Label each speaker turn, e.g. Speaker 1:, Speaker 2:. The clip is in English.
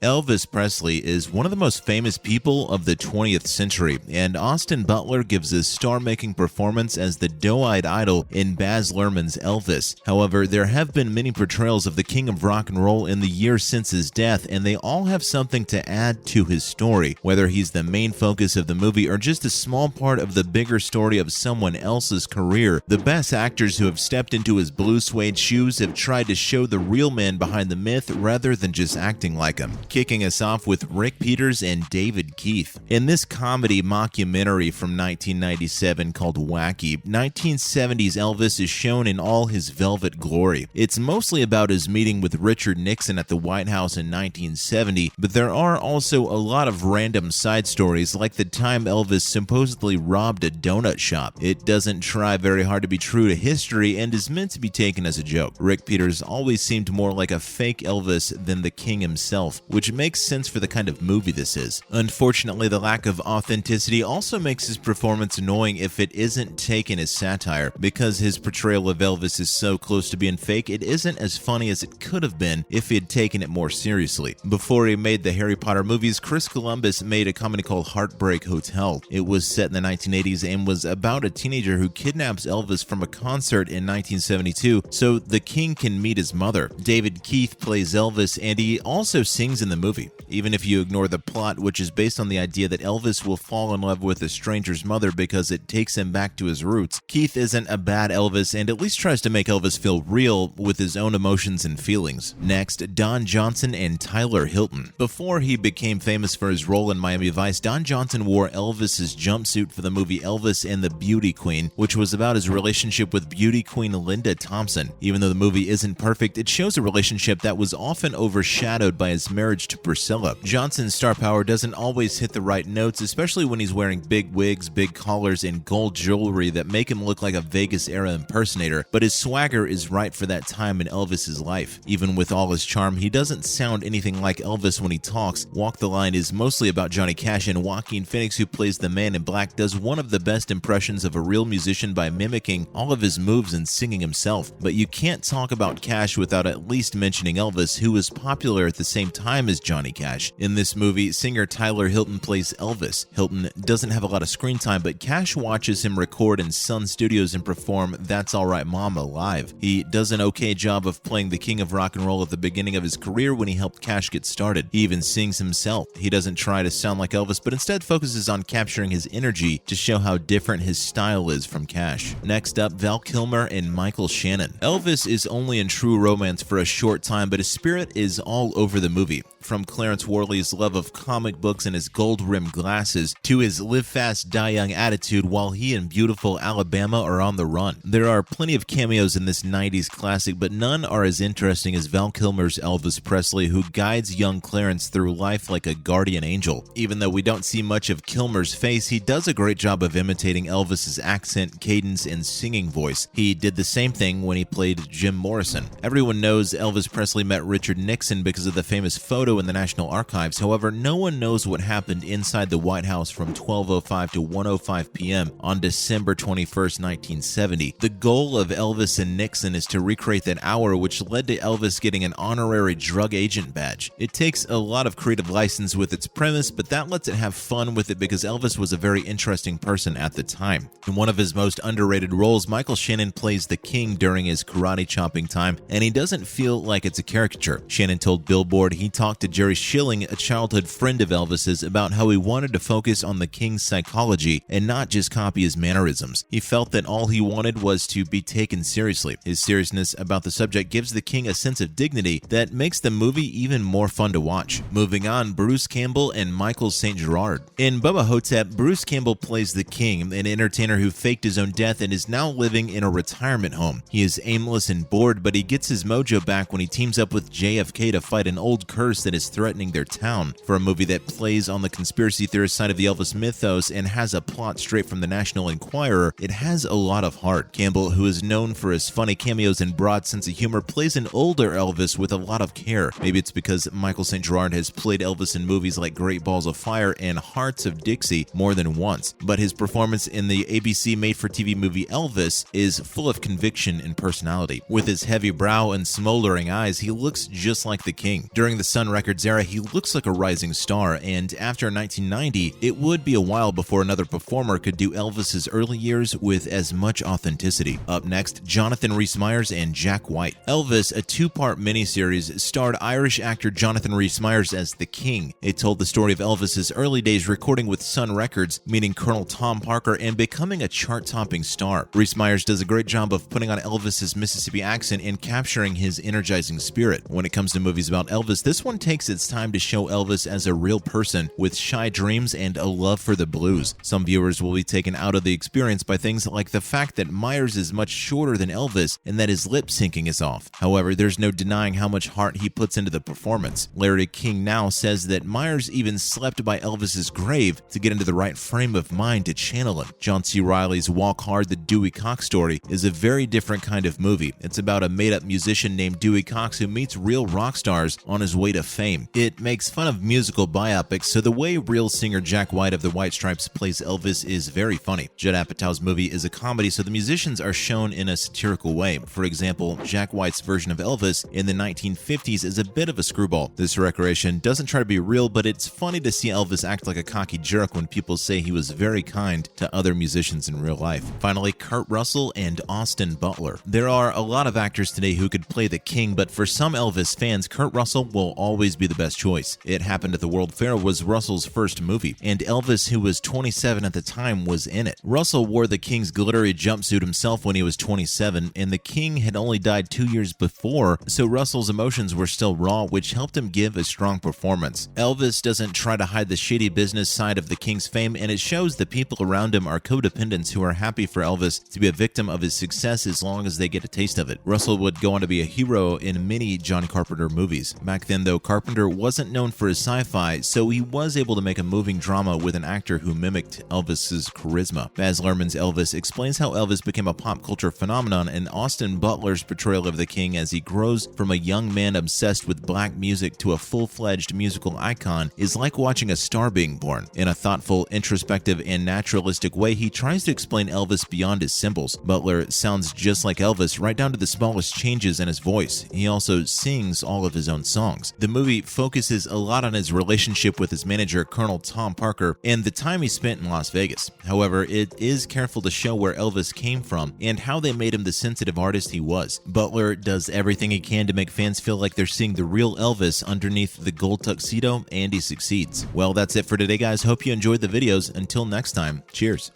Speaker 1: Elvis Presley is one of the most famous people of the 20th century, and Austin Butler gives a star-making performance as the doe-eyed idol in Baz Luhrmann's Elvis. However, there have been many portrayals of the king of rock and roll in the years since his death, and they all have something to add to his story, whether he's the main focus of the movie or just a small part of the bigger story of someone else's career. The best actors who have stepped into his blue suede shoes have tried to show the real man behind the myth rather than just acting like him. Kicking us off with Rick Peters and David Keith. In this comedy mockumentary from 1997 called Wacky, 1970s Elvis is shown in all his velvet glory. It's mostly about his meeting with Richard Nixon at the White House in 1970, but there are also a lot of random side stories, like the time Elvis supposedly robbed a donut shop. It doesn't try very hard to be true to history and is meant to be taken as a joke. Rick Peters always seemed more like a fake Elvis than the king himself, which makes sense for the kind of movie this is. Unfortunately, the lack of authenticity also makes his performance annoying if it isn't taken as satire. Because his portrayal of Elvis is so close to being fake, it isn't as funny as it could have been if he had taken it more seriously. Before he made the Harry Potter movies, Chris Columbus made a comedy called Heartbreak Hotel. It was set in the 1980s and was about a teenager who kidnaps Elvis from a concert in 1972 so the king can meet his mother. David Keith plays Elvis, and he also sings in the movie. Even if you ignore the plot, which is based on the idea that Elvis will fall in love with a stranger's mother because it takes him back to his roots, Keith isn't a bad Elvis and at least tries to make Elvis feel real with his own emotions and feelings. Next, Don Johnson and Tyler Hilton. Before he became famous for his role in Miami Vice, Don Johnson wore Elvis's jumpsuit for the movie Elvis and the Beauty Queen, which was about his relationship with beauty queen Linda Thompson. Even though the movie isn't perfect, it shows a relationship that was often overshadowed by his marriage to Priscilla. Johnson's star power doesn't always hit the right notes, especially when he's wearing big wigs, big collars, and gold jewelry that make him look like a Vegas-era impersonator, but his swagger is right for that time in Elvis's life. Even with all his charm, he doesn't sound anything like Elvis when he talks. Walk the Line is mostly about Johnny Cash, and Joaquin Phoenix, who plays the Man in Black, does one of the best impressions of a real musician by mimicking all of his moves and singing himself. But you can't talk about Cash without at least mentioning Elvis, who was popular at the same time as Johnny Cash. In this movie, singer Tyler Hilton plays Elvis. Hilton doesn't have a lot of screen time, but Cash watches him record in Sun Studios and perform That's Alright Mama live. He does an okay job of playing the king of rock and roll at the beginning of his career when he helped Cash get started. He even sings himself. He doesn't try to sound like Elvis, but instead focuses on capturing his energy to show how different his style is from Cash. Next up, Val Kilmer and Michael Shannon. Elvis is only in True Romance for a short time, but his spirit is all over the movie. From Clarence Worley's love of comic books and his gold-rimmed glasses to his live fast, die young attitude while he and beautiful Alabama are on the run. There are plenty of cameos in this 90s classic, but none are as interesting as Val Kilmer's Elvis Presley, who guides young Clarence through life like a guardian angel. Even though we don't see much of Kilmer's face, he does a great job of imitating Elvis's accent, cadence, and singing voice. He did the same thing when he played Jim Morrison. Everyone knows Elvis Presley met Richard Nixon because of the famous photo in the National Archives. However, no one knows what happened inside the White House from 12:05 to 1:05 p.m. on December 21st, 1970. The goal of Elvis and Nixon is to recreate that hour, which led to Elvis getting an honorary drug agent badge. It takes a lot of creative license with its premise, but that lets it have fun with it because Elvis was a very interesting person at the time. In one of his most underrated roles, Michael Shannon plays the king during his karate chopping time, and he doesn't feel like it's a caricature. Shannon told Billboard he talked to Jerry Schilling, a childhood friend of Elvis's, about how he wanted to focus on the king's psychology and not just copy his mannerisms. He felt that all he wanted was to be taken seriously. His seriousness about the subject gives the king a sense of dignity that makes the movie even more fun to watch. Moving on, Bruce Campbell and Michael St. Gerard. In Bubba Hotep, Bruce Campbell plays the king, an entertainer who faked his own death and is now living in a retirement home. He is aimless and bored, but he gets his mojo back when he teams up with JFK to fight an old curse that is threatening their town. For a movie that plays on the conspiracy theorist side of the Elvis mythos and has a plot straight from the National Enquirer, it has a lot of heart. Campbell, who is known for his funny cameos and broad sense of humor, plays an older Elvis with a lot of care. Maybe it's because Michael St. Gerard has played Elvis in movies like Great Balls of Fire and Hearts of Dixie more than once, but his performance in the ABC made-for-TV movie Elvis is full of conviction and personality. With his heavy brow and smoldering eyes, he looks just like the king. During the Sunrise Records era, he looks like a rising star, and after 1990, it would be a while before another performer could do Elvis's early years with as much authenticity. Up next, Jonathan Rhys-Meyers and Jack White. Elvis, a two-part miniseries, starred Irish actor Jonathan Rhys-Meyers as the King. It told the story of Elvis's early days recording with Sun Records, meeting Colonel Tom Parker, and becoming a chart-topping star. Rhys-Meyers does a great job of putting on Elvis's Mississippi accent and capturing his energizing spirit. When it comes to movies about Elvis, this one takes its time to show Elvis as a real person with shy dreams and a love for the blues. Some viewers will be taken out of the experience by things like the fact that Myers is much shorter than Elvis and that his lip syncing is off. However, there's no denying how much heart he puts into the performance. Larry King now says that Myers even slept by Elvis's grave to get into the right frame of mind to channel him. John C. Reilly's Walk Hard, the Dewey Cox story is a very different kind of movie. It's about a made-up musician named Dewey Cox who meets real rock stars on his way to fame. It makes fun of musical biopics, so the way real singer Jack White of the White Stripes plays Elvis is very funny. Judd Apatow's movie is a comedy, so the musicians are shown in a satirical way. For example, Jack White's version of Elvis in the 1950s is a bit of a screwball. This recreation doesn't try to be real, but it's funny to see Elvis act like a cocky jerk when people say he was very kind to other musicians in real life. Finally, Kurt Russell and Austin Butler. There are a lot of actors today who could play the King, but for some Elvis fans, Kurt Russell will always be the best choice. It Happened at the World Fair was Russell's first movie, and Elvis, who was 27 at the time, was in it. Russell wore the King's glittery jumpsuit himself when he was 27, and the King had only died 2 years before, so Russell's emotions were still raw, which helped him give a strong performance. Elvis doesn't try to hide the shady business side of the King's fame, and it shows the people around him are codependents who are happy for Elvis to be a victim of his success as long as they get a taste of it. Russell would go on to be a hero in many John Carpenter movies. Back then, though, Carpenter wasn't known for his sci-fi, so he was able to make a moving drama with an actor who mimicked Elvis's charisma. Baz Luhrmann's Elvis explains how Elvis became a pop culture phenomenon, and Austin Butler's portrayal of the King as he grows from a young man obsessed with black music to a full-fledged musical icon is like watching a star being born. In a thoughtful, introspective, and naturalistic way, he tries to explain Elvis beyond his symbols. Butler sounds just like Elvis, right down to the smallest changes in his voice. He also sings all of his own songs. The movie focuses a lot on his relationship with his manager, Colonel Tom Parker, and the time he spent in Las Vegas. However, it is careful to show where Elvis came from and how they made him the sensitive artist he was. Butler does everything he can to make fans feel like they're seeing the real Elvis underneath the gold tuxedo, and he succeeds. Well, that's it for today, guys. Hope you enjoyed the videos. Until next time, cheers.